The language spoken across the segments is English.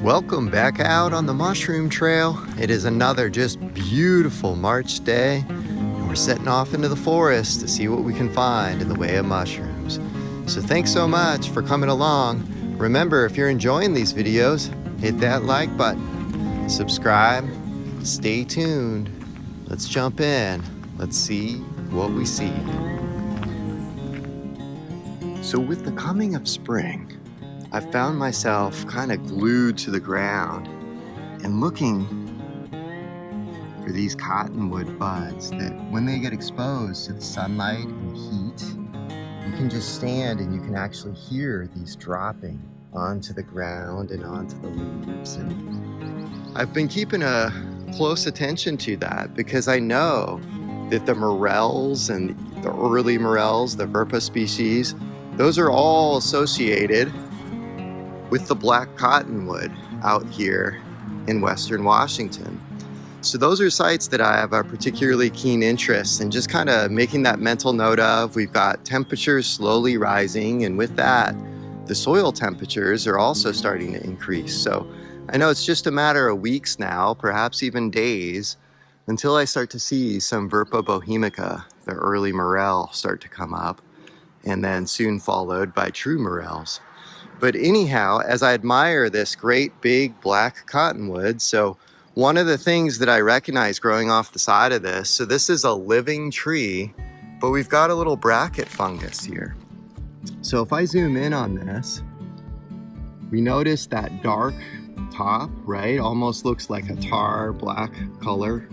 Welcome back out on the mushroom trail. It is another just beautiful March day, and we're setting off into the forest to see what we can find in the way of mushrooms. So thanks so much for coming along. Remember, if you're enjoying these videos, hit that like button, subscribe, stay tuned. Let's jump in. Let's see what we see. So with the coming of spring, I found myself kind of glued to the ground and looking for these cottonwood buds that when they get exposed to the sunlight and heat, you can just stand and you can actually hear these dropping onto the ground and onto the leaves. And I've been keeping a close attention to that because I know that the morels and the early morels, the Verpa species, those are all associated with the black cottonwood out here in Western Washington. So those are sites that I have a particularly keen interest in, just kind of making that mental note of. We've got temperatures slowly rising, and with that, the soil temperatures are also starting to increase. So I know it's just a matter of weeks now, perhaps even days, until I start to see some Verpa bohemica, the early morel, start to come up, and then soon followed by true morels. But anyhow, as I admire this great big black cottonwood, so one of the things that I recognize growing off the side of this, so this is a living tree, but we've got a little bracket fungus here. So if I zoom in on this, we notice that dark top, right? Almost looks like a tar black color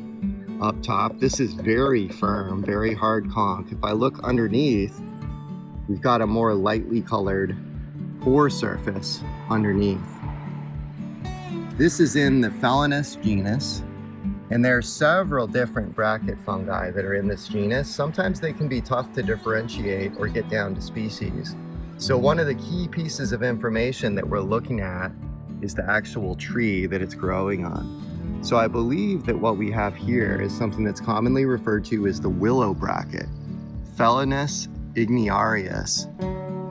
up top. This is very firm, very hard conch. If I look underneath, we've got a more lightly colored pore surface underneath. This is in the Phellinus genus, and there are several different bracket fungi that are in this genus. Sometimes they can be tough to differentiate or get down to species. So one of the key pieces of information that we're looking at is the actual tree that it's growing on. So I believe that what we have here is something that's commonly referred to as the willow bracket, Phellinus igniarius.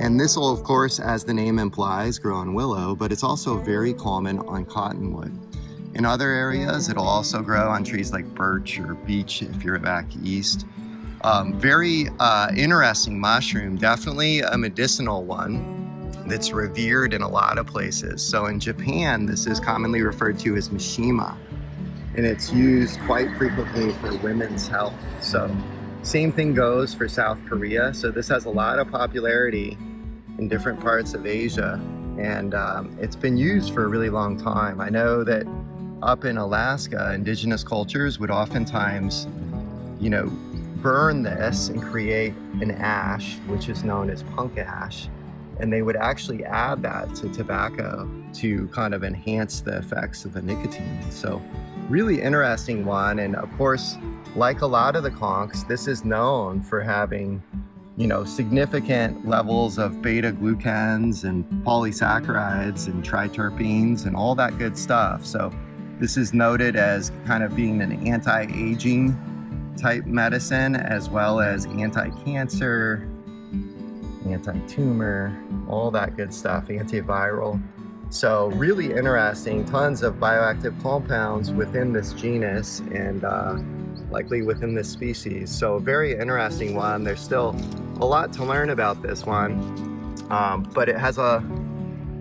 And this will, of course, as the name implies, grow on willow, but it's also very common on cottonwood. In other areas, it'll also grow on trees like birch or beech if you're back east. Very interesting mushroom, definitely a medicinal one that's revered in a lot of places. So in Japan, this is commonly referred to as mishima, and it's used quite frequently for women's health. So same thing goes for South Korea. So this has a lot of popularity in different parts of Asia, and it's been used for a really long time. I know that up in Alaska, indigenous cultures would oftentimes, burn this and create an ash, which is known as punk ash, and they would actually add that to tobacco to kind of enhance the effects of the nicotine. So really interesting one. And of course, like a lot of the conchs, this is known for having significant levels of beta glucans and polysaccharides and triterpenes and all that good stuff. So this is noted as kind of being an anti-aging type medicine, as well as anti-cancer, anti-tumor, all that good stuff, antiviral. So really interesting, tons of bioactive compounds within this genus and likely within this species. So a very interesting one. There's still a lot to learn about this one, but it has a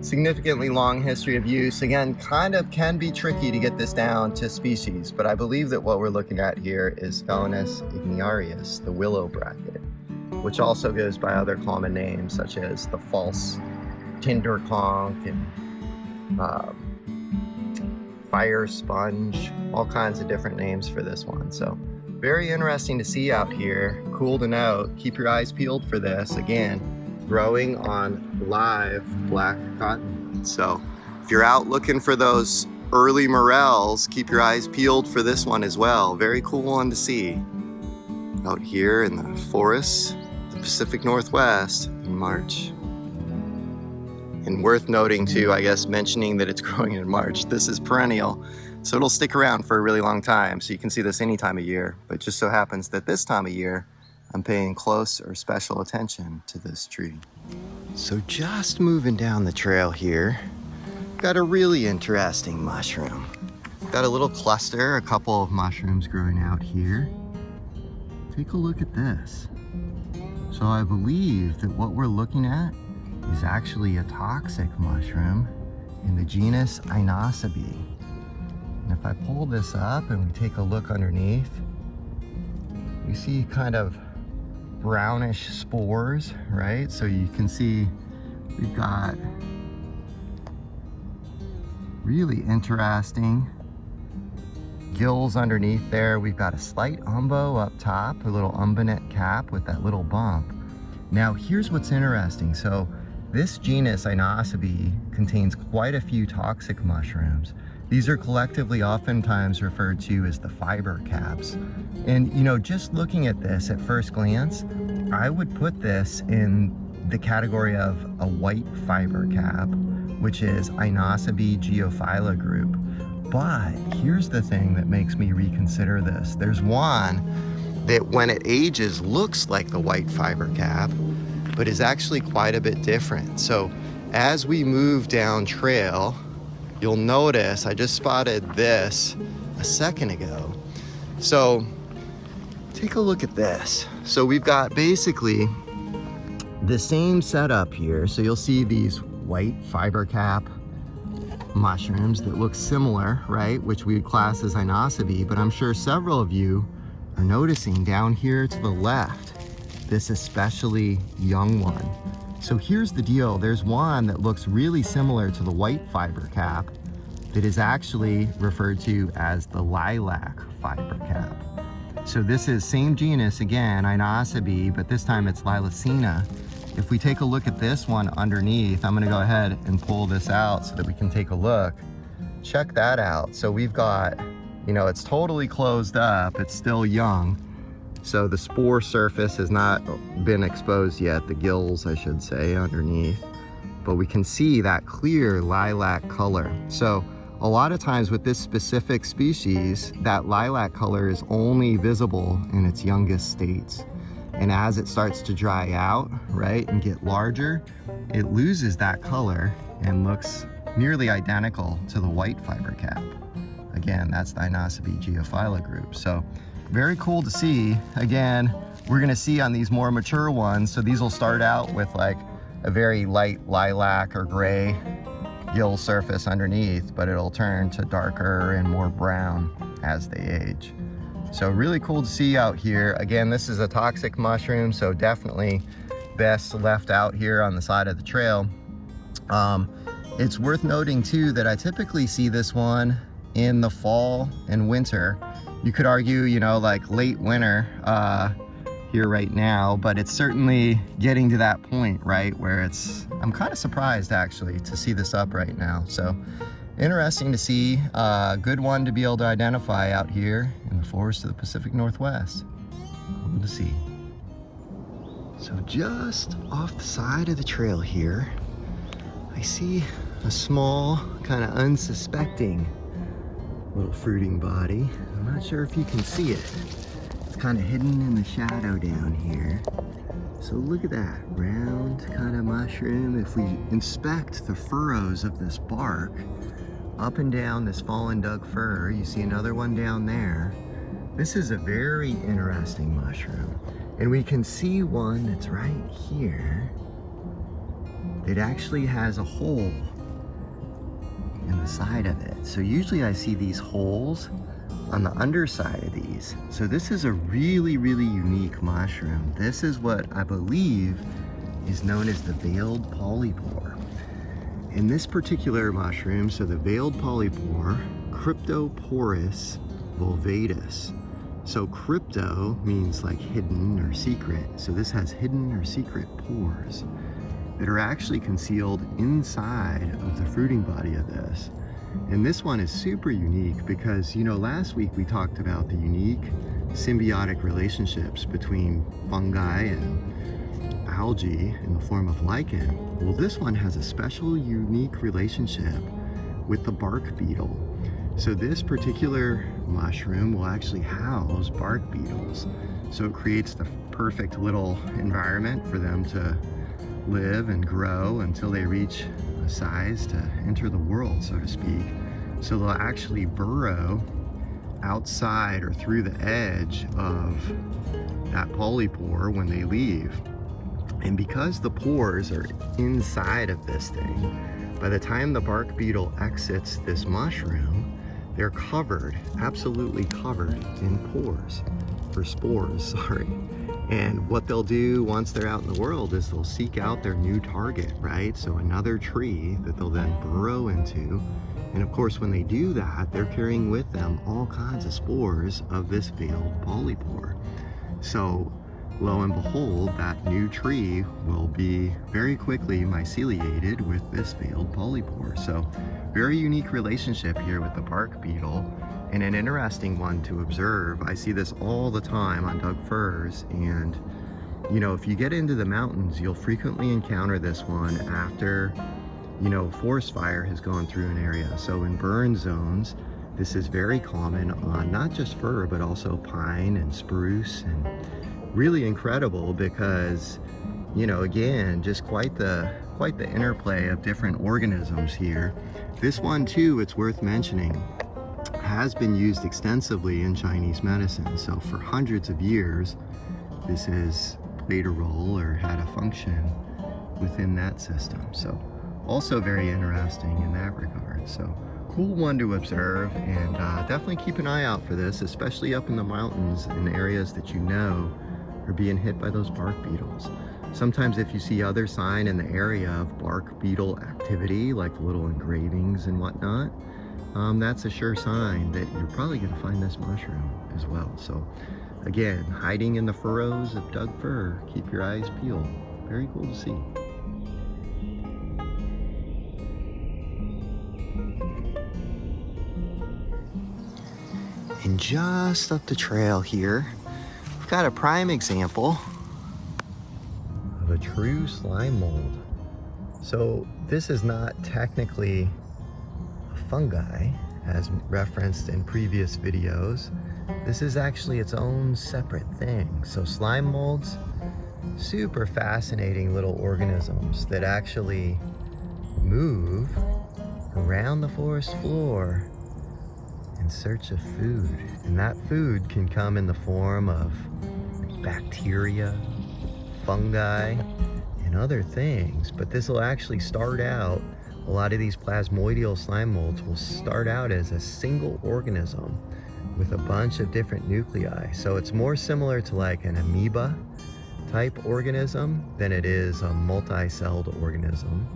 significantly long history of use. Again, kind of can be tricky to get this down to species, but I believe that what we're looking at here is Phellinus igniarius, the willow bracket, which also goes by other common names such as the false Tinder conch and fire sponge, all kinds of different names for this one. So very interesting to see out here. Cool to note. Keep your eyes peeled for this. Again, growing on live black cotton. So if you're out looking for those early morels, keep your eyes peeled for this one as well. Very cool one to see out here in the forests, the Pacific Northwest in March. And worth noting too, I guess, mentioning that it's growing in March. This is perennial, so it'll stick around for a really long time. So you can see this any time of year, but it just so happens that this time of year, I'm paying close or special attention to this tree. So just moving down the trail here, got a really interesting mushroom. Got a little cluster, a couple of mushrooms growing out here. Take a look at this. So I believe that what we're looking at is actually a toxic mushroom in the genus Inocybe. And if I pull this up and we take a look underneath, we see kind of brownish spores, right? So you can see we've got really interesting gills underneath there. We've got a slight umbo up top, a little umbonet cap with that little bump. Now here's what's interesting. So this genus Inocybe contains quite a few toxic mushrooms. These are collectively oftentimes referred to as the fiber caps. And you know, just looking at this at first glance, I would put this in the category of a white fiber cap, which is Inocybe geophylla group. But here's the thing that makes me reconsider this. There's one that when it ages looks like the white fiber cap, but is actually quite a bit different. So as we move down trail, you'll notice I just spotted this a second ago. So take a look at this. So we've got basically the same setup here. So you'll see these white fiber cap mushrooms that look similar, right? Which we would class as Inocybe, but I'm sure several of you are noticing down here to the left, this especially young one. So here's the deal. There's one that looks really similar to the white fiber cap that is actually referred to as the Lilac Fibercap. So this is same genus again, Inocybe, but this time it's lilacina. If we take a look at this one underneath, I'm gonna go ahead and pull this out so that we can take a look. Check that out. So we've got, you know, it's totally closed up, it's still young. So the spore surface has not been exposed yet, the gills, I should say, underneath. But we can see that clear lilac color. So a lot of times with this specific species, that lilac color is only visible in its youngest states. And as it starts to dry out, right, and get larger, it loses that color and looks nearly identical to the white fiber cap. Again, that's the Inocybe geophylla group. So very cool to see. Again, we're gonna see on these more mature ones, so these will start out with like a very light lilac or gray gill surface underneath, but it'll turn to darker and more brown as they age. So really cool to see out here. Again, this is a toxic mushroom, so definitely best left out here on the side of the trail. It's worth noting too that I typically see this one in the fall and winter. You could argue, you know, like late winter here right now, but it's certainly getting to that point, right, where it's, I'm kind of surprised actually to see this up right now. So interesting to see, good one to be able to identify out here in the forest of the Pacific Northwest. Cool to see. So just off the side of the trail here, I see a small, kind of unsuspecting little fruiting body. I'm not sure if you can see it. It's kind of hidden in the shadow down here. So look at that round kind of mushroom. If we inspect the furrows of this bark, up and down this fallen Doug fir, you see another one down there. This is a very interesting mushroom. And we can see one that's right here. It actually has a hole in the side of it. So usually I see these holes on the underside of these. So this is a really, really unique mushroom. This is what I believe is known as the veiled polypore. In this particular mushroom, so the veiled polypore, Cryptoporus volvatus. So crypto means like hidden or secret. So this has hidden or secret pores that are actually concealed inside of the fruiting body of this. And this one is super unique because, you know, last week we talked about the unique symbiotic relationships between fungi and algae in the form of lichen. Well, this one has a special unique relationship with the bark beetle. So this particular mushroom will actually house bark beetles. So it creates the perfect little environment for them to live and grow until they reach a size to enter the world, so to speak. So they'll actually burrow outside or through the edge of that polypore when they leave. And because the pores are inside of this thing, by the time the bark beetle exits this mushroom, they're covered, absolutely covered in pores, or spores, sorry. And what they'll do once they're out in the world is they'll seek out their new target, right? So another tree that they'll then burrow into. And of course, when they do that, they're carrying with them all kinds of spores of this veiled polypore. So lo and behold, that new tree will be very quickly myceliated with this veiled polypore. So very unique relationship here with the bark beetle, and an interesting one to observe. I see this all the time on Doug firs, and you know, if you get into the mountains, you'll frequently encounter this one after, you know, forest fire has gone through an area. So in burn zones, this is very common on not just fir, but also pine and spruce, and really incredible because, you know, again, just quite the interplay of different organisms here. This one too, it's worth mentioning, has been used extensively in Chinese medicine. So for hundreds of years, this has played a role or had a function within that system. So also very interesting in that regard. So cool one to observe, and definitely keep an eye out for this, especially up in the mountains in areas that you know are being hit by those bark beetles. Sometimes if you see other sign in the area of bark beetle activity, like little engravings and whatnot, that's a sure sign that you're probably going to find this mushroom as well. So again, hiding in the furrows of Doug fir, keep your eyes peeled. Very cool to see. And just up the trail here, we've got a prime example of a true slime mold. So this is not technically a fungi as referenced in previous videos. This is actually its own separate thing. So slime molds, super fascinating little organisms that actually move around the forest floor in search of food. And that food can come in the form of bacteria, fungi, and other things. But this will actually start out, a lot of these plasmoidal slime molds will start out as a single organism with a bunch of different nuclei. So it's more similar to like an amoeba type organism than it is a multi-celled organism.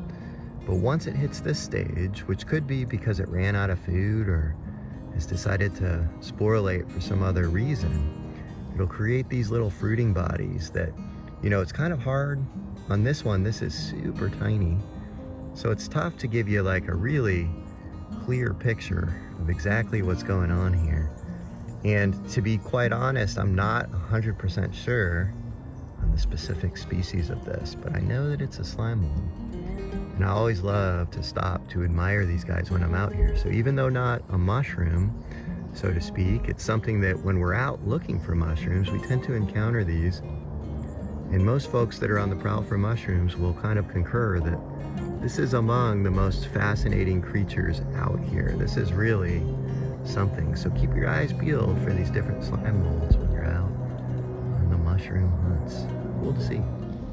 But once it hits this stage, which could be because it ran out of food or has decided to sporulate for some other reason, it'll create these little fruiting bodies that, you know, it's kind of hard on this one. This is super tiny, so it's tough to give you like a really clear picture of exactly what's going on here. And to be quite honest, I'm not 100% sure on the specific species of this, but I know that it's a slime mold. And I always love to stop to admire these guys when I'm out here. So even though not a mushroom, so to speak, it's something that when we're out looking for mushrooms, we tend to encounter these. And most folks that are on the prowl for mushrooms will kind of concur that this is among the most fascinating creatures out here. This is really something. So keep your eyes peeled for these different slime molds when you're out on the mushroom hunts. Cool to see.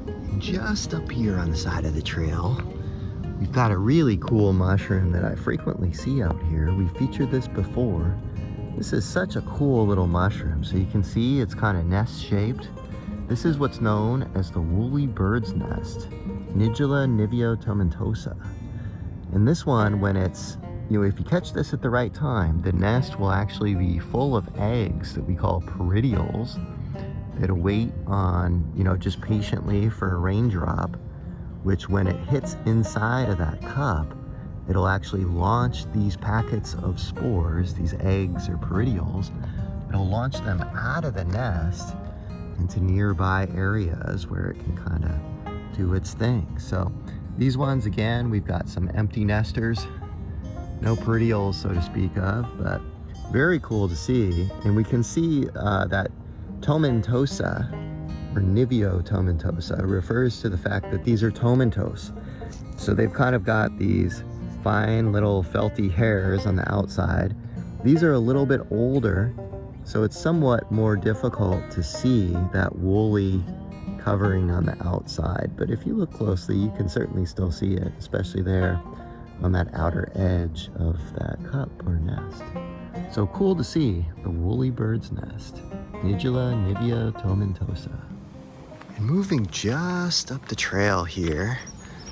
And just up here on the side of the trail, we've got a really cool mushroom that I frequently see out here. We featured this before. This is such a cool little mushroom. So you can see it's kind of nest shaped. This is what's known as the woolly bird's nest, Nidula niveotomentosa. And this one, when it's, you know, if you catch this at the right time, the nest will actually be full of eggs that we call peridioles that await on, you know, just patiently for a raindrop, which when it hits inside of that cup, it'll actually launch these packets of spores, these eggs or peridioles. It'll launch them out of the nest into nearby areas where it can kind of do its thing. So these ones, again, we've got some empty nesters, no peridioles, so to speak of, but very cool to see. And we can see that tomentosa or niveotomentosa refers to the fact that these are tomentose. So they've kind of got these fine little felty hairs on the outside. These are a little bit older, so it's somewhat more difficult to see that woolly covering on the outside. But if you look closely, you can certainly still see it, especially there on that outer edge of that cup or nest. So cool to see the woolly bird's nest, Nidula niveotomentosa. And moving just up the trail here,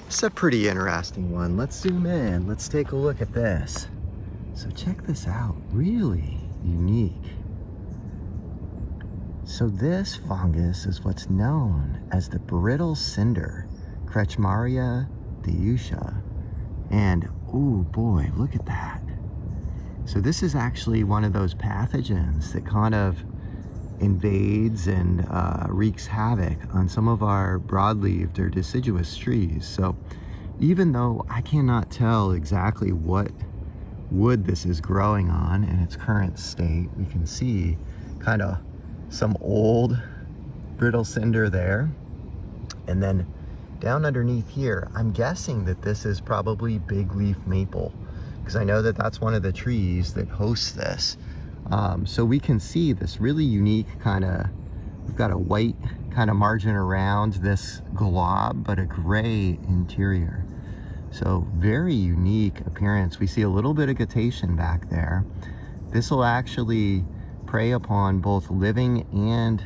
it's a pretty interesting one. Let's zoom in. Let's take a look at this. So check this out, really unique. So this fungus is what's known as the Brittle Cinder, Kretzschmaria deusta. And oh boy, look at that. So this is actually one of those pathogens that kind of invades and wreaks havoc on some of our broadleaved or deciduous trees. So even though I cannot tell exactly what wood this is growing on in its current state, we can see kind of some old brittle cinder there. And then down underneath here, I'm guessing that this is probably big leaf maple, because I know that that's one of the trees that hosts this. So we can see this really unique kind of, we've got a white kind of margin around this glob, but a gray interior. So very unique appearance. We see a little bit of guttation back there. This will actually prey upon both living and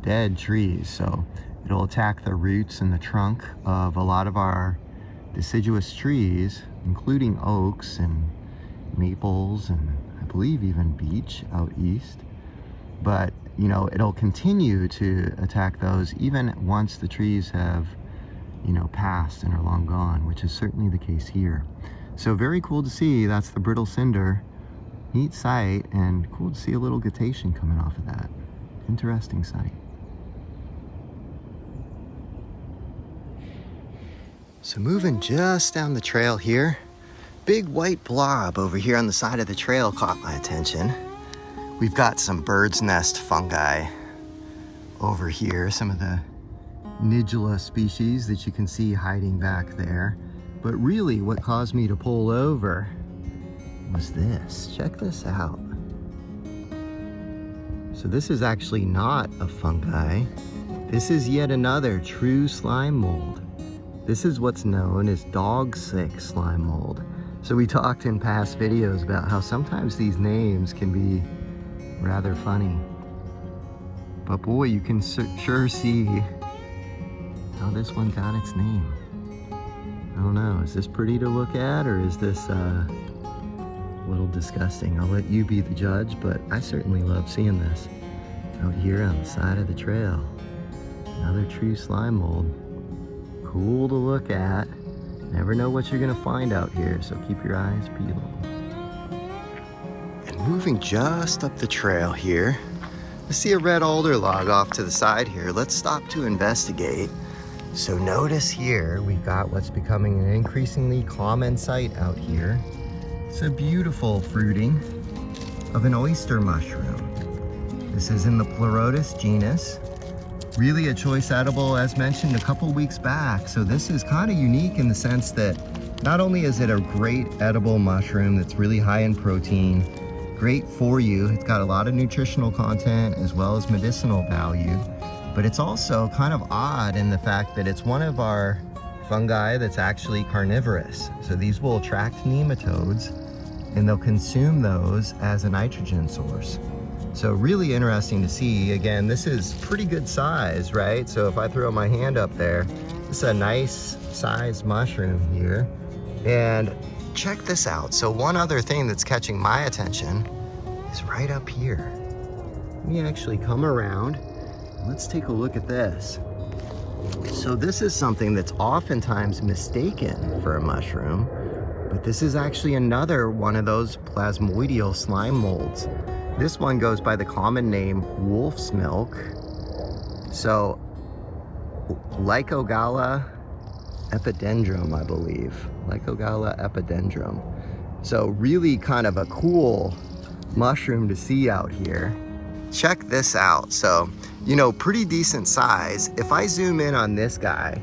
dead trees. So it'll attack the roots and the trunk of a lot of our deciduous trees, including oaks and maples and I believe even beech out east. But you know, it'll continue to attack those even once the trees have, you know, passed and are long gone, which is certainly the case here. So very cool to see. That's the Brittle Cinder. Neat sight, and cool to see a little guttation coming off of that. Interesting sight. So moving just down the trail here, big white blob over here on the side of the trail caught my attention. We've got some bird's nest fungi over here, some of the Nidula species that you can see hiding back there. But really what caused me to pull over was this. Check this out. So this is actually not a fungi. This is yet another true slime mold. This is what's known as dog sick slime mold. So we talked in past videos about how sometimes these names can be rather funny. But boy, you can sure see how this one got its name. I don't know, is this pretty to look at, or is this a little disgusting? I'll let you be the judge, but I certainly love seeing this out here on the side of the trail. Another true slime mold. Cool to look at. Never know what you're gonna find out here, so keep your eyes peeled. And moving just up the trail here, I see a red alder log off to the side here. Let's stop to investigate. So notice here, we've got what's becoming an increasingly common sight out here. It's a beautiful fruiting of an oyster mushroom. This is in the Pleurotus genus. Really a choice edible, as mentioned a couple weeks back. So this is kind of unique in the sense that not only is it a great edible mushroom that's really high in protein, great for you, it's got a lot of nutritional content as well as medicinal value, but it's also kind of odd in the fact that it's one of our fungi that's actually carnivorous. So these will attract nematodes and they'll consume those as a nitrogen source. So really interesting to see. Again, this is pretty good size, right? So if I throw my hand up there, this is a nice sized mushroom here. And check this out. So one other thing that's catching my attention is right up here. Let me actually come around. Let's take a look at this. So this is something that's oftentimes mistaken for a mushroom, but this is actually another one of those plasmoidal slime molds. This one goes by the common name wolf's milk. So Lycogala epidendrum, I believe. Lycogala epidendrum. So really kind of a cool mushroom to see out here. Check this out. So, you know, pretty decent size. If I zoom in on this guy,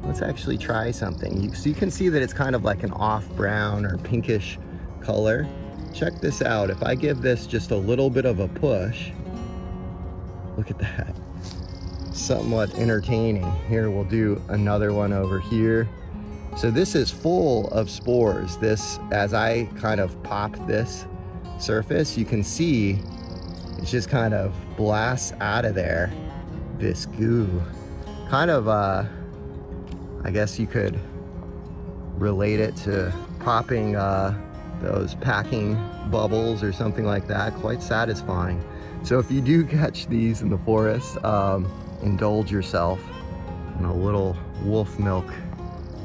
Let's actually try something. So you can see that it's kind of like an off brown or pinkish color. Check this out. If I give this just a little bit of a push, look at that. Somewhat entertaining. Here, we'll do another one over here. So this is full of spores. This, as I kind of pop this surface, you can see it just kind of blasts out of there this goo. Kind of, I guess you could relate it to popping those packing bubbles or something like that. Quite satisfying. So if you do catch these in the forest, indulge yourself in a little wolf milk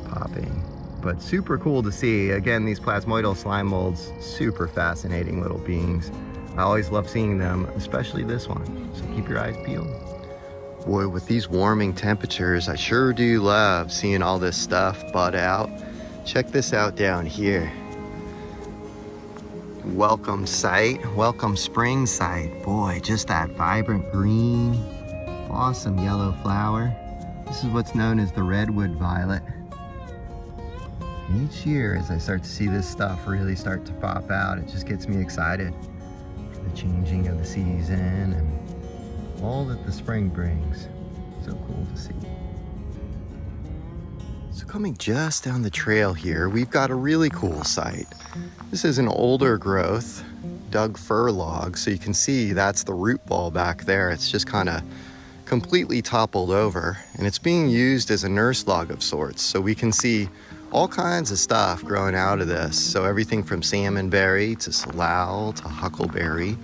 popping. But super cool to see. Again, these plasmoidal slime molds, super fascinating little beings. I always love seeing them, especially this one. So keep your eyes peeled. Boy, with these warming temperatures, I sure do love seeing all this stuff bud out. Check this out down here. Welcome sight, welcome spring sight. Boy, just that vibrant green, awesome yellow flower. This is what's known as the Redwood Violet. And each year, as I start to see this stuff really start to pop out, it just gets me excited for the changing of the season and all that the spring brings. So cool to see. So coming just down the trail here, we've got a really cool site. This is an older growth Doug fir log, so you can see that's the root ball back there. It's just kind of completely toppled over, and it's being used as a nurse log of sorts. So we can see all kinds of stuff growing out of this. So everything from salmonberry to salal to huckleberry.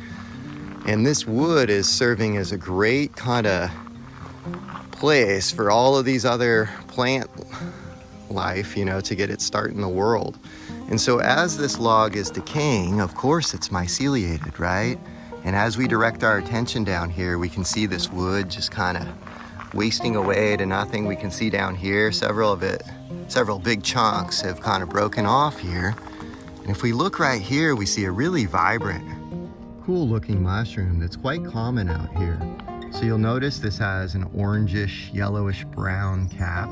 And this wood is serving as a great kind of place for all of these other plant life, you know, to get its start in the world. And so as this log is decaying, of course it's myceliated, right? And as we direct our attention down here, we can see this wood just kind of wasting away to nothing. We can see down here, several big chunks have kind of broken off here. And if we look right here, we see a really vibrant, cool looking mushroom that's quite common out here. So you'll notice this has an orangish, yellowish brown cap.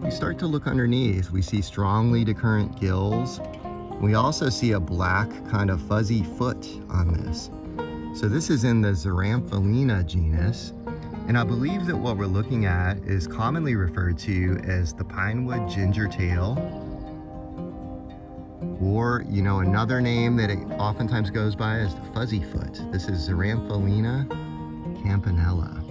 We start to look underneath, we see strongly decurrent gills. We also see a black kind of fuzzy foot on this. So this is in the Xeramphellina genus. And I believe that what we're looking at is commonly referred to as the pinewood gingertail, or, you know, another name that it oftentimes goes by is the fuzzy foot. This is Xeramphellina campanella.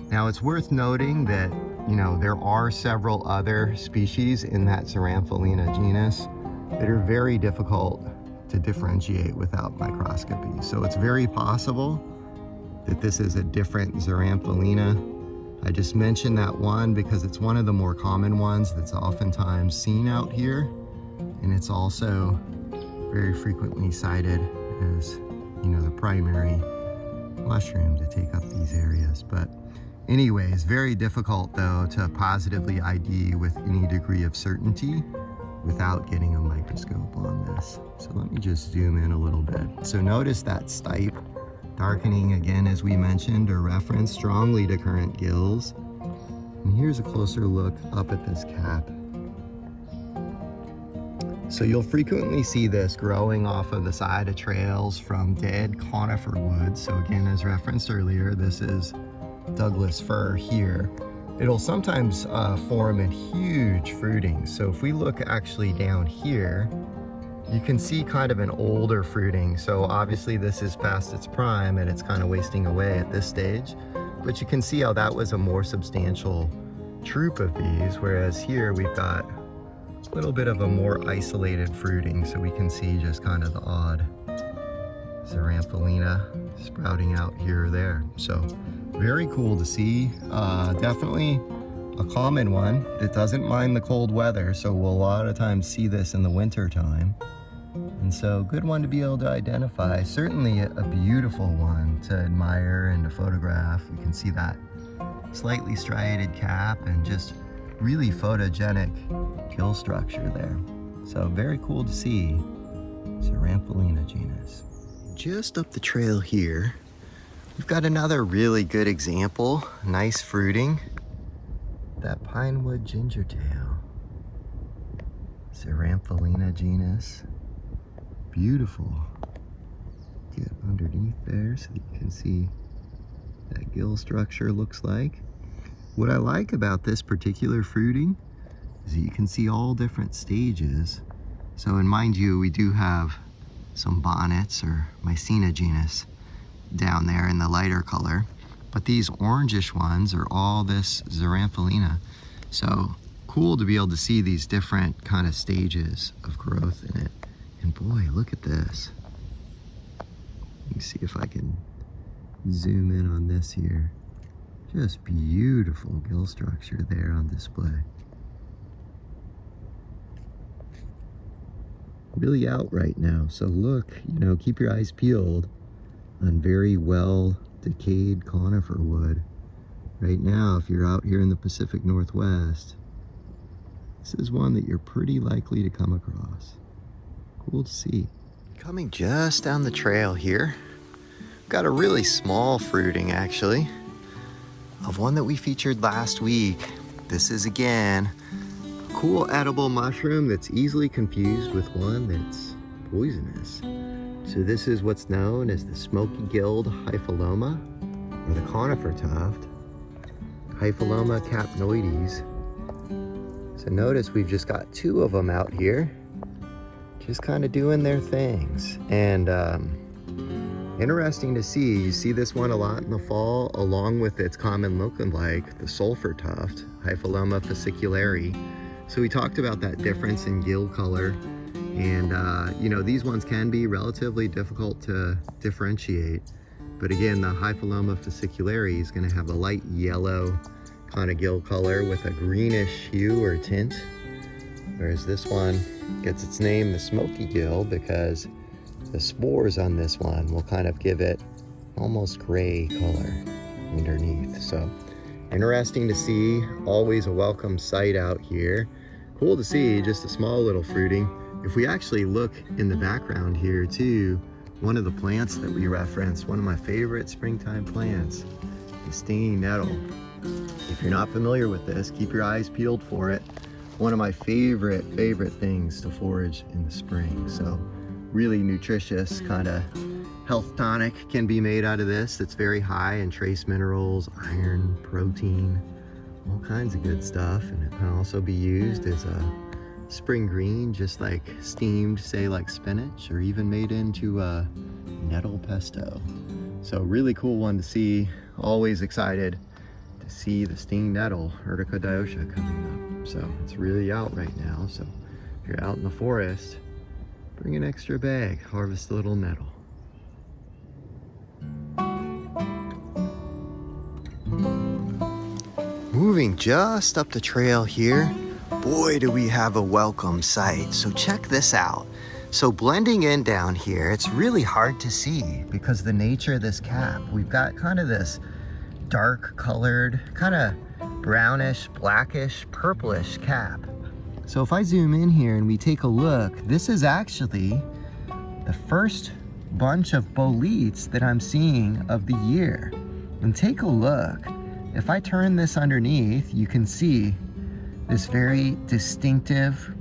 Now it's worth noting that, you know, there are several other species in that Xeramphellina genus that are very difficult to differentiate without microscopy. So it's very possible that this is a different Xeramphellina. I just mentioned that one because it's one of the more common ones that's oftentimes seen out here. And it's also very frequently cited as, you know, the primary mushroom to take up these areas. But anyways, very difficult though to positively ID with any degree of certainty without getting a microscope on this. So let me just zoom in a little bit. So notice that stipe darkening again, as we mentioned or referenced, strongly decurrent gills. And here's a closer look up at this cap. So you'll frequently see this growing off of the side of trails from dead conifer woods. So again, as referenced earlier, this is Douglas fir here. It'll sometimes form in huge fruitings. So if we look actually down here, you can see kind of an older fruiting. So obviously this is past its prime and it's kind of wasting away at this stage. But you can see how that was a more substantial troop of these, whereas here we've got a little bit of a more isolated fruiting. So we can see just kind of the odd Xeramphellina sprouting out here or there. So very cool to see. Definitely a common one that doesn't mind the cold weather. So we'll a lot of times see this in the winter time. And so good one to be able to identify. Certainly a beautiful one to admire and to photograph. You can see that slightly striated cap and just really photogenic gill structure there. So very cool to see. Xeramphellina genus. Just up the trail here, we've got another really good example. Nice fruiting. that pinewood gingertail. Inocybe Genus. Beautiful. Get underneath there so that you can see that gill structure looks like. What I like about this particular fruiting is that you can see all different stages. So, and mind you, we do have some bonnets or Myxomycetes genus down there in the lighter color, but these orangish ones are all this Inocybe. So cool to be able to see these different kind of stages of growth in it. And boy, look at this. Let me see if I can zoom in on this here. Just beautiful gill structure there on display. Really out right now, so look, you know, keep your eyes peeled on very well decayed conifer wood. Right now, if you're out here in the Pacific Northwest, this is one that you're pretty likely to come across. Cool to see. Coming just down the trail here, got a really small fruiting actually, of one that we featured last week. This is again a cool edible mushroom that's easily confused with one that's poisonous. So this is what's known as the smoky-gilled Hyphiloma, or the conifer tuft, Hyphiloma capnoides. So notice we've just got two of them out here, just kind of doing their things. And interesting to see, you see this one a lot in the fall, along with its common lookalike, the sulfur tuft, Hyphiloma fasciculare. So we talked about that difference in gill color. And you know, these ones can be relatively difficult to differentiate. But again, the Hyphiloma fasciculare is going to have a light yellow kind of gill color with a greenish hue or tint. Whereas this one gets its name, the smoky gill, because the spores on this one will kind of give it almost gray color underneath. So interesting to see, always a welcome sight out here. Cool to see, just a small little fruiting. If we actually look in the background here too, one of the plants that we referenced, one of my favorite springtime plants, the stinging nettle. If you're not familiar with this, keep your eyes peeled for it. One of my favorite things to forage in the spring. So really nutritious kind of health tonic can be made out of this. That's very high in trace minerals, iron, protein, all kinds of good stuff. And it can also be used as a spring green, just like steamed, say like spinach, or even made into a nettle pesto. So really cool one to see. Always excited to see the stinging nettle, Urtica dioica, coming up. So it's really out right now. So if you're out in the forest, bring an extra bag, harvest a little nettle. Moving just up the trail here, boy, do we have a welcome sight. So check this out. So blending in down here, it's really hard to see because of the nature of this cap. We've got kind of this dark colored, kind of brownish, blackish, purplish cap. So if I zoom in here and we take a look, this is actually the first bunch of boletes that I'm seeing of the year. And take a look. If I turn this underneath, you can see this very distinctive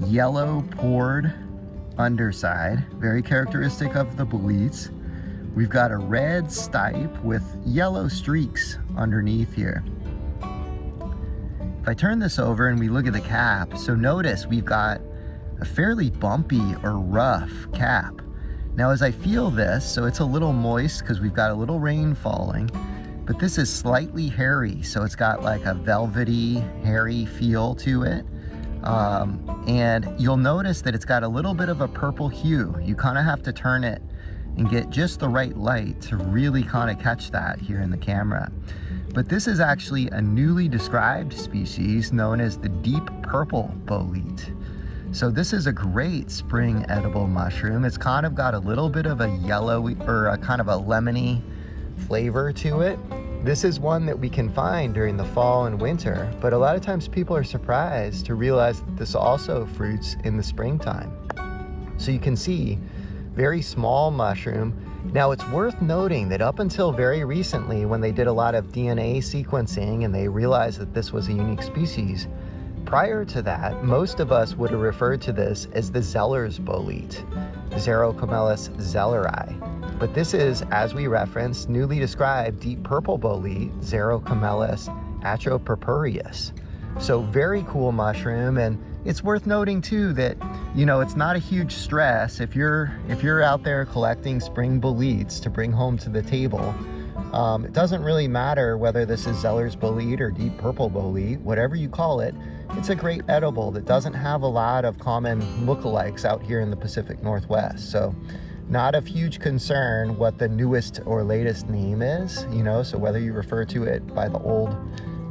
yellow pored underside, very characteristic of the boletes. We've got a red stipe with yellow streaks underneath here. If I turn this over and we look at the cap, so notice we've got a fairly bumpy or rough cap. Now as I feel this, so it's a little moist because we've got a little rain falling, but this is slightly hairy, so it's got like a velvety, hairy feel to it. And you'll notice that it's got a little bit of a purple hue. You kind of have to turn it and get just the right light to really kind of catch that here in the camera. But this is actually a newly described species known as the deep purple bolete. So this is a great spring edible mushroom. It's kind of got a little bit of a yellow or a kind of a lemony flavor to it. This is one that we can find during the fall and winter, but a lot of times people are surprised to realize that this also fruits in the springtime. So you can see, very small mushroom, Now, it's worth noting that up until very recently, when they did a lot of DNA sequencing and they realized that this was a unique species, prior to that, most of us would have referred to this as the Zeller's bolete, Xerocamelus zelleri. But this is, as we referenced, newly described deep purple bolete, Xerocamelus atropurpureus. So very cool mushroom, and it's worth noting too that, you know, it's not a huge stress if you're out there collecting spring boletes to bring home to the table. It doesn't really matter whether this is Zeller's bolete or deep purple bolete, whatever you call it. It's a great edible that doesn't have a lot of common lookalikes out here in the Pacific Northwest. So not a huge concern what the newest or latest name is, you know, so whether you refer to it by the old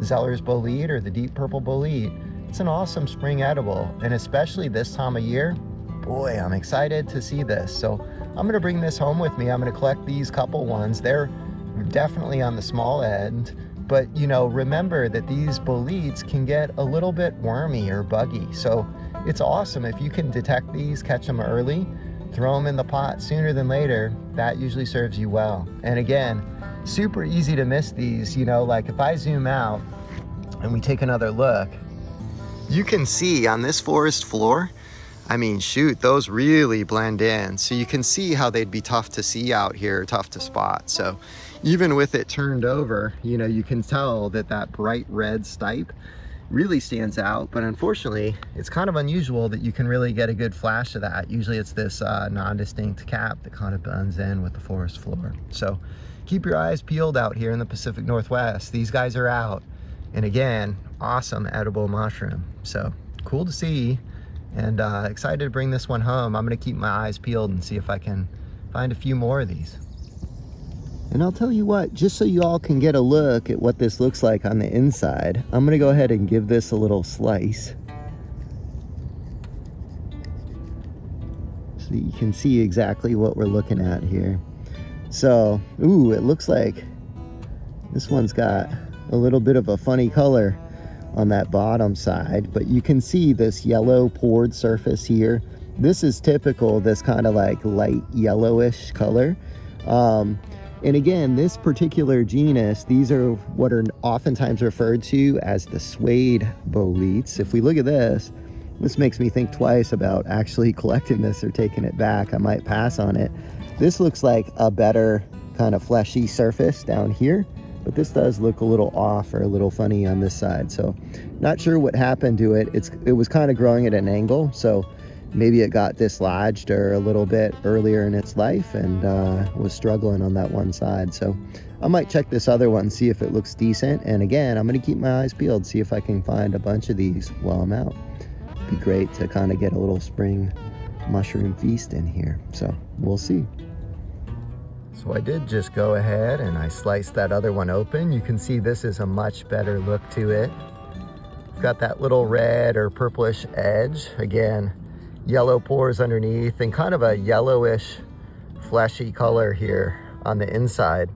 Zeller's bolete or the deep purple bolete, it's an awesome spring edible. And especially this time of year, boy, I'm excited to see this. So I'm gonna bring this home with me. I'm gonna collect these couple ones. They're definitely on the small end, but you know, remember that these boletes can get a little bit wormy or buggy. So it's awesome if you can detect these, catch them early, throw them in the pot sooner than later. That usually serves you well. And again, super easy to miss these. You know, like if I zoom out and we take another look, you can see on this forest floor, I mean, shoot, those really blend in. So you can see how they'd be tough to see out here, tough to spot. So even with it turned over, you know, you can tell that that bright red stipe really stands out. But unfortunately, it's kind of unusual that you can really get a good flash of that. Usually it's this non-distinct cap that kind of blends in with the forest floor. So keep your eyes peeled out here in the Pacific Northwest. These guys are out. And again, awesome edible mushroom. So cool to see, and excited to bring this one home. I'm gonna keep my eyes peeled and see if I can find a few more of these. And I'll tell you what, just so you all can get a look at what this looks like on the inside, I'm gonna go ahead and give this a little slice, so you can see exactly what we're looking at here. So, ooh, it looks like this one's got a little bit of a funny color on that bottom side, but you can see this yellow poured surface here. This is typical, this kind of like light yellowish color. And again, this particular genus, these are what are oftentimes referred to as the suede boletes. If we look at this, this makes me think twice about actually collecting this or taking it back. I might pass on it. This looks like a better kind of fleshy surface down here, but this does look a little off or a little funny on this side. So not sure what happened to it. It was kind of growing at an angle, so maybe it got dislodged or a little bit earlier in its life and was struggling on that one side. So I might check this other one, see if it looks decent. And again, I'm gonna keep my eyes peeled, see if I can find a bunch of these while I'm out. It'd be great to kind of get a little spring mushroom feast in here. So we'll see. So I did just go ahead and I sliced that other one open. You can see this is a much better look to it. It's got that little red or purplish edge. Again, yellow pores underneath and kind of a yellowish fleshy color here on the inside.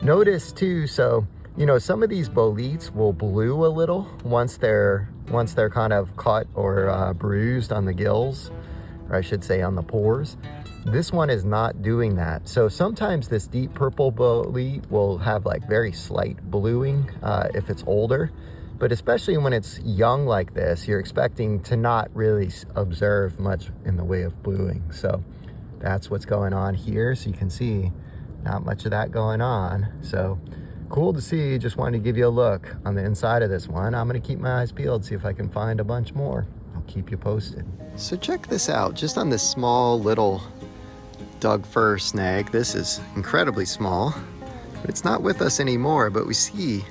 Notice too, so you know, some of these boletes will blue a little once they're kind of cut or bruised on the gills, or I should say on the pores. This one is not doing that. So sometimes this deep purple bolete will have like very slight bluing if it's older. But especially when it's young like this, you're expecting to not really observe much in the way of bluing. So that's what's going on here. So you can see not much of that going on. So cool to see. Just wanted to give you a look on the inside of this one. I'm gonna keep my eyes peeled, see if I can find a bunch more. I'll keep you posted. So check this out, just on this small little dug fir snag. This is incredibly small. It's not with us anymore, but we see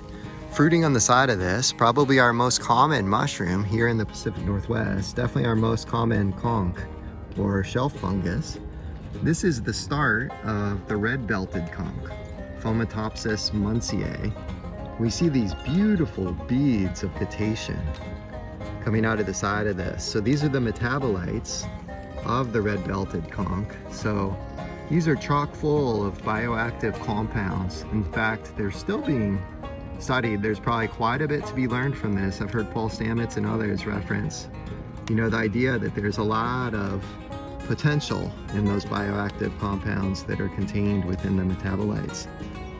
fruiting on the side of this, probably our most common mushroom here in the Pacific Northwest, definitely our most common conch or shelf fungus. This is the start of the red belted conch, Fomitopsis munciae. We see these beautiful beads of cetacean coming out of the side of this. So these are the metabolites of the red belted conch. So these are chock full of bioactive compounds. In fact, they're still being studied. There's probably quite a bit to be learned from this. I've heard Paul Stamets and others reference, you know, the idea that there's a lot of potential in those bioactive compounds that are contained within the metabolites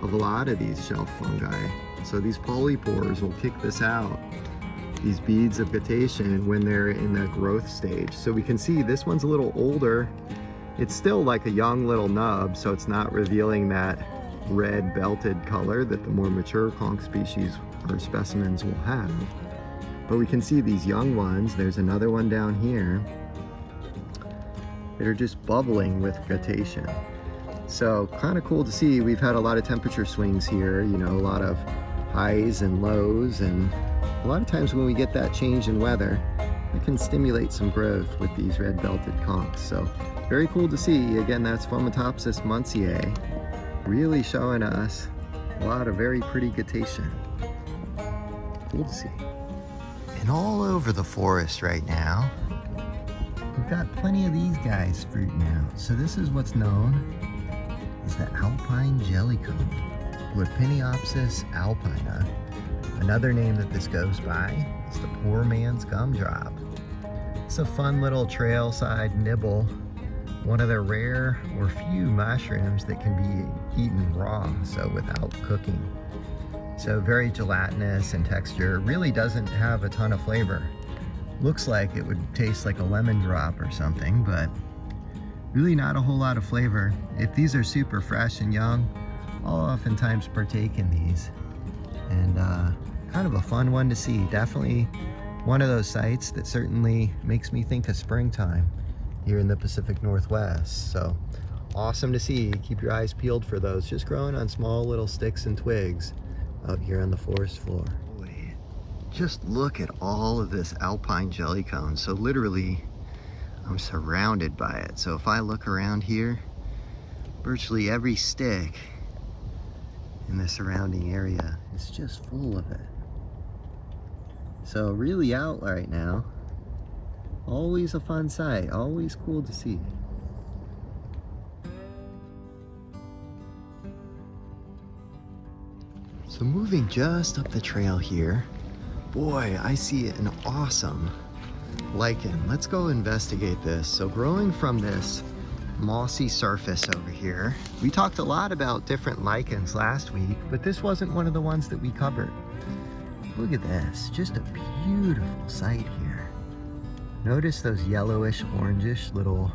of a lot of these shelf fungi. So these polypores will kick this out, these beads of guttation, when they're in the growth stage. So we can see this one's a little older. It's still like a young little nub, so it's not revealing that red belted color that the more mature conch species or specimens will have. But we can see these young ones. There's another one down here that are just bubbling with guttation. So kind of cool to see. We've had a lot of temperature swings here, you know, a lot of highs and lows, and a lot of times when we get that change in weather, it can stimulate some growth with these red belted conchs. So very cool to see. Again, that's Fomitopsis muncie, really showing us a lot of very pretty guttation. Cool to see. And all over the forest right now, we've got plenty of these guys fruiting out. So this is what's known as the alpine jellycomb, Lepiniopsis alpina. Another name that this goes by is the poor man's gumdrop. It's a fun little trailside nibble, one of the rare or few mushrooms that can be eaten raw, so without cooking. So very gelatinous in texture, really doesn't have a ton of flavor. Looks like it would taste like a lemon drop or something, but really not a whole lot of flavor. If these are super fresh and young, I'll oftentimes partake in these. And kind of a fun one to see. Definitely one of those sites that certainly makes me think of springtime here in the Pacific Northwest. So awesome to see. Keep your eyes peeled for those, just growing on small little sticks and twigs out here on the forest floor. Boy, just look at all of this alpine jellycone. So literally, I'm surrounded by it. So if I look around here, virtually every stick in the surrounding area is just full of it. So really out right now. Always a fun sight, always cool to see. So moving just up the trail here, boy, I see an awesome lichen. Let's go investigate this. So growing from this mossy surface over here, we talked a lot about different lichens last week, but this wasn't one of the ones that we covered. Look at this, just a beautiful sight here. Notice those yellowish, orangish little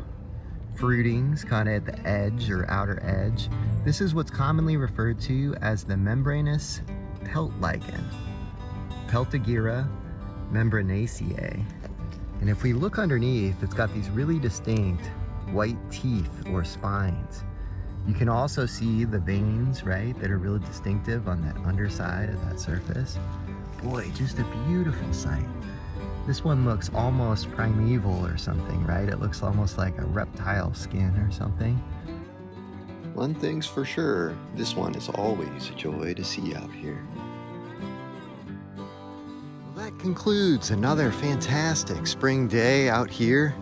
fruitings kind of at the edge or outer edge. This is what's commonly referred to as the membranous pelt lichen, Peltagira membranaceae. And if we look underneath, it's got these really distinct white teeth or spines. You can also see the veins, right, that are really distinctive on that underside of that surface. Boy, just a beautiful sight. This one looks almost primeval or something, right? It looks almost like a reptile skin or something. One thing's for sure, this one is always a joy to see out here. Well, that concludes another fantastic spring day out here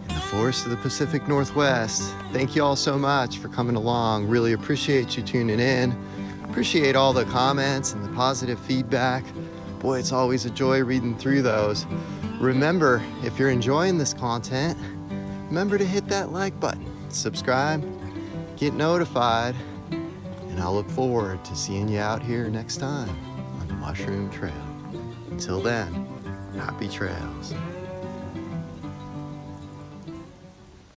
in the forests of the Pacific Northwest. Thank you all so much for coming along. Really appreciate you tuning in. Appreciate all the comments and the positive feedback. Boy, it's always a joy reading through those. Remember, if you're enjoying this content, remember to hit that like button, subscribe, get notified, and I'll look forward to seeing you out here next time on the Mushroom Trail. Until then, happy trails.